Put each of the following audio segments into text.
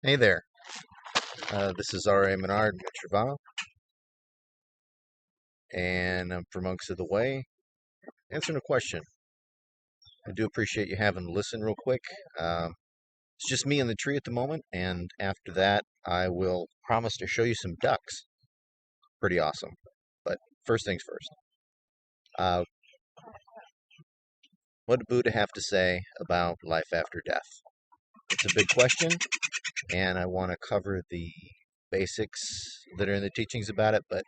Hey there, this is R.A. Manard, Mitra, and I'm for Monks of the Way, answering a question. I do appreciate you having to listen real quick. It's just me and the tree at the moment, and after that, I will promise to show you some ducks. Pretty awesome. But first things first. What did Buddha have to say about life after death? It's a big question, and I want to cover the basics that are in the teachings about it, but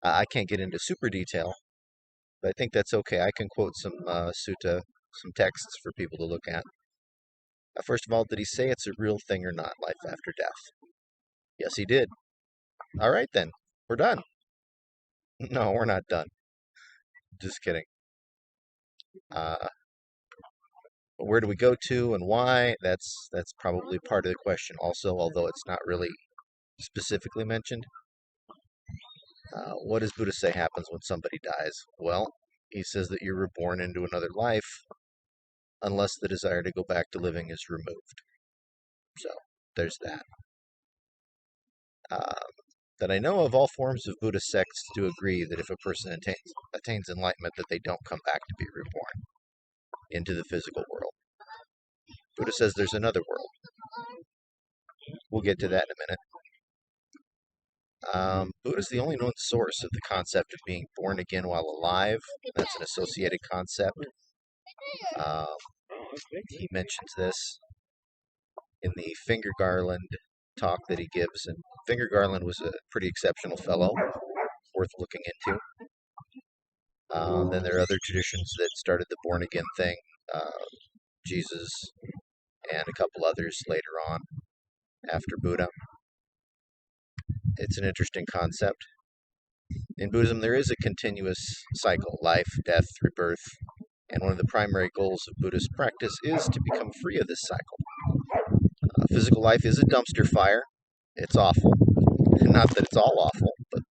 I can't get into super detail, but I think that's okay. I can quote some sutta, some texts for people to look at. First of all, did he say it's a real thing or not, life after death? Yes, he did. All right, then. We're done. No, we're not done. Just kidding. Where do we go to and why? That's probably part of the question also, although it's not really specifically mentioned. What does Buddha say happens when somebody dies? Well, he says that you're reborn into another life unless the desire to go back to living is removed. So there's that. That I know of, all forms of Buddhist sects do agree that if a person attains enlightenment, that they don't come back to be reborn into the physical world. Buddha says there's another world. We'll get to that in a minute. Buddha's the only known source of the concept of being born again while alive. That's an associated concept. He mentions this in the Finger Garland talk that he gives, and Finger Garland was a pretty exceptional fellow, worth looking into. Then there are other traditions that started the born again thing, Jesus and a couple others later on after Buddha. It's an interesting concept. In Buddhism, there is a continuous cycle: life, death, rebirth, and one of the primary goals of Buddhist practice is to become free of this cycle. Physical life is a dumpster fire. It's awful. Not that it's all awful, but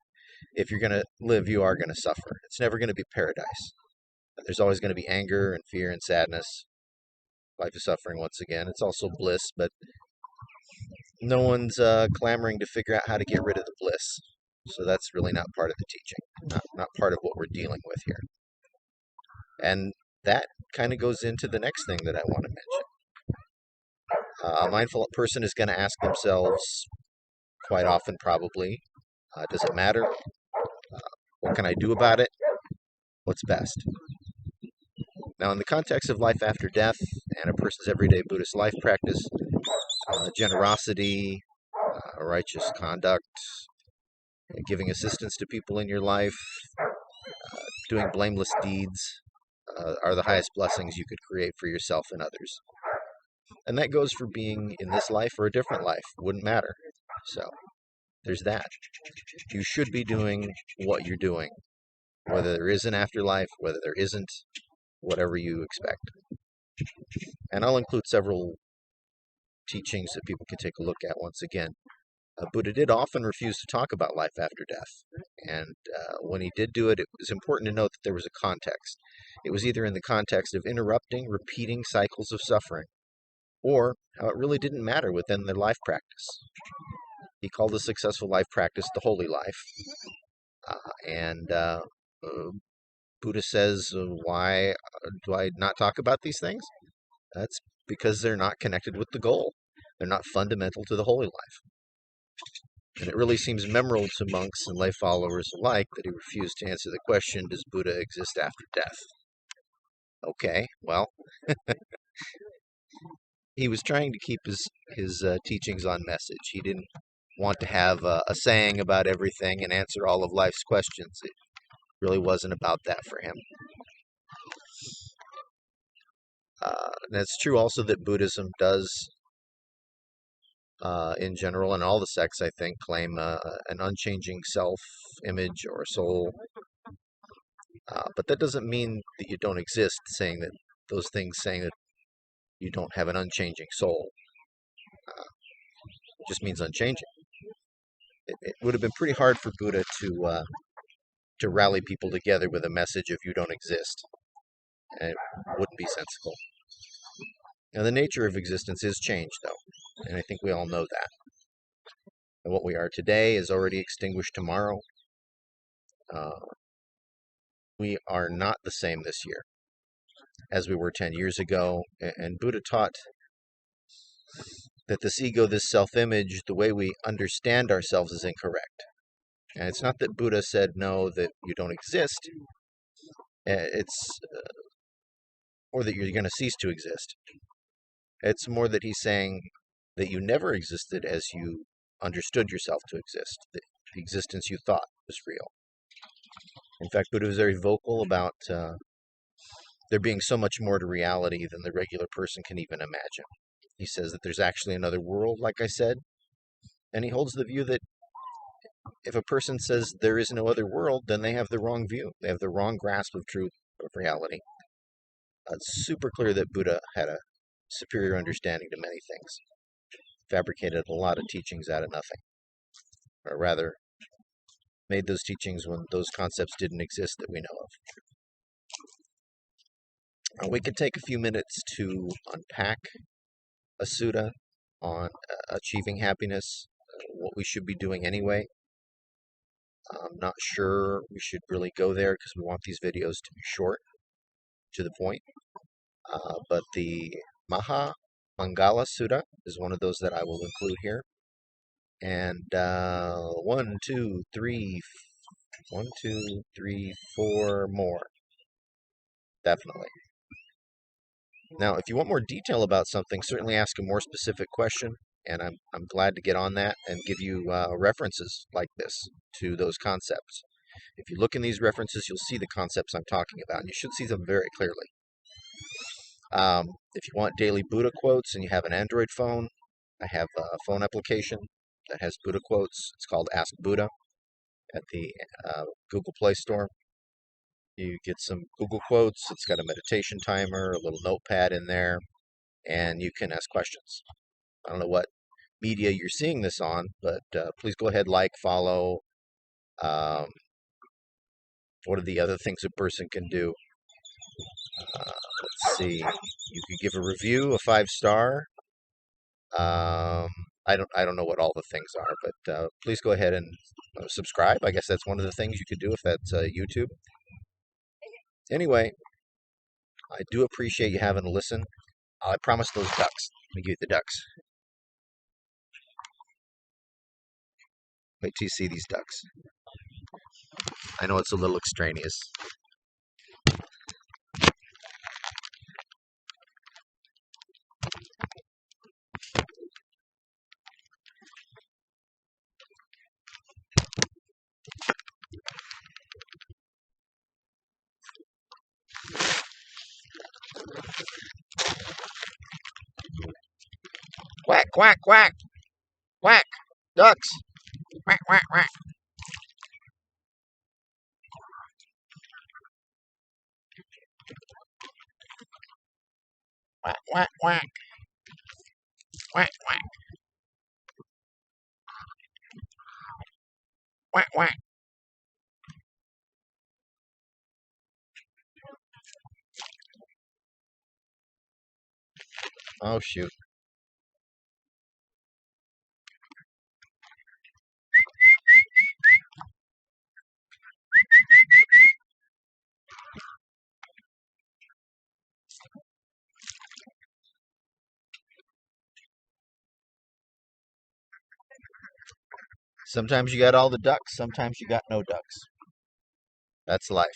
if you're going to live, you are going to suffer. It's never going to be paradise. There's always going to be anger and fear and sadness. Life is suffering once again. It's also bliss, but no one's clamoring to figure out how to get rid of the bliss. So that's really not part of the teaching, not part of what we're dealing with here. And that kind of goes into the next thing that I want to mention. A mindful person is going to ask themselves, quite often probably, does it matter? What can I do about it? What's best? Now, in the context of life after death and a person's everyday Buddhist life practice, generosity, righteous conduct, giving assistance to people in your life, doing blameless deeds are the highest blessings you could create for yourself and others. And that goes for being in this life or a different life. Wouldn't matter. So there's that. You should be doing what you're doing, whether there is an afterlife, whether there isn't, whatever you expect. And I'll include several teachings that people can take a look at once again. Buddha did often refuse to talk about life after death. And when he did do it, it was important to note that there was a context. It was either in the context of interrupting, repeating cycles of suffering, or how it really didn't matter within their life practice. He called a successful life practice the holy life. Buddha says, why do I not talk about these things? That's because they're not connected with the goal. They're not fundamental to the holy life. And it really seems memorable to monks and lay followers alike that he refused to answer the question, does Buddha exist after death? Okay, well, he was trying to keep his teachings on message. He didn't want to have a saying about everything and answer all of life's questions. It really wasn't about that for him. And it's true also that Buddhism does, in general, and all the sects, I think, claim an unchanging self-image or soul. But that doesn't mean that you don't exist, saying that you don't have an unchanging soul. It just means unchanging. It would have been pretty hard for Buddha to rally people together with a message of you don't exist. And it wouldn't be sensible. Now, the nature of existence is change, though, and I think we all know that. And what we are today is already extinguished tomorrow. We are not the same this year as we were 10 years ago. And Buddha taught that this ego, this self-image, the way we understand ourselves is incorrect. And it's not that Buddha said, no, that you don't exist. It's or that you're going to cease to exist. It's more that he's saying that you never existed as you understood yourself to exist. The existence you thought was real. In fact, Buddha was very vocal about there being so much more to reality than the regular person can even imagine. He says that there's actually another world, like I said, and he holds the view that if a person says there is no other world, then they have the wrong view. They have the wrong grasp of truth, of reality. It's super clear that Buddha had a superior understanding to many things, fabricated a lot of teachings out of nothing, or rather, made those teachings when those concepts didn't exist that we know of. We could take a few minutes to unpack a sutta on achieving happiness, what we should be doing anyway. I'm not sure we should really go there because we want these videos to be short, to the point. But the Maha Mangala Sutta is one of those that I will include here. And 1, 2, 3, 1, 2, 3, 4 more. Definitely. Now, if you want more detail about something, certainly ask a more specific question, and I'm glad to get on that and give you references like this to those concepts. If you look in these references, you'll see the concepts I'm talking about, and you should see them very clearly. If you want daily Buddha quotes and you have an Android phone, I have a phone application that has Buddha quotes. It's called Ask Buddha at the Google Play Store. You get some Google quotes. It's got a meditation timer, a little notepad in there, and you can ask questions. I don't know what media you're seeing this on, but please go ahead, like, follow. What are the other things a person can do? Let's see. You could give a review, a 5-star. I don't know what all the things are, but please go ahead and subscribe. I guess that's one of the things you could do if that's YouTube. Anyway, I do appreciate you having a listen. I promise those ducks. Let me give you the ducks. Wait till you see these ducks. I know it's a little extraneous. Quack, quack, quack, quack, ducks. Quack, quack, quack. Quack, quack, quack. Quack, quack. Quack, quack. Oh, shoot. Sometimes you got all the ducks, sometimes you got no ducks. That's life.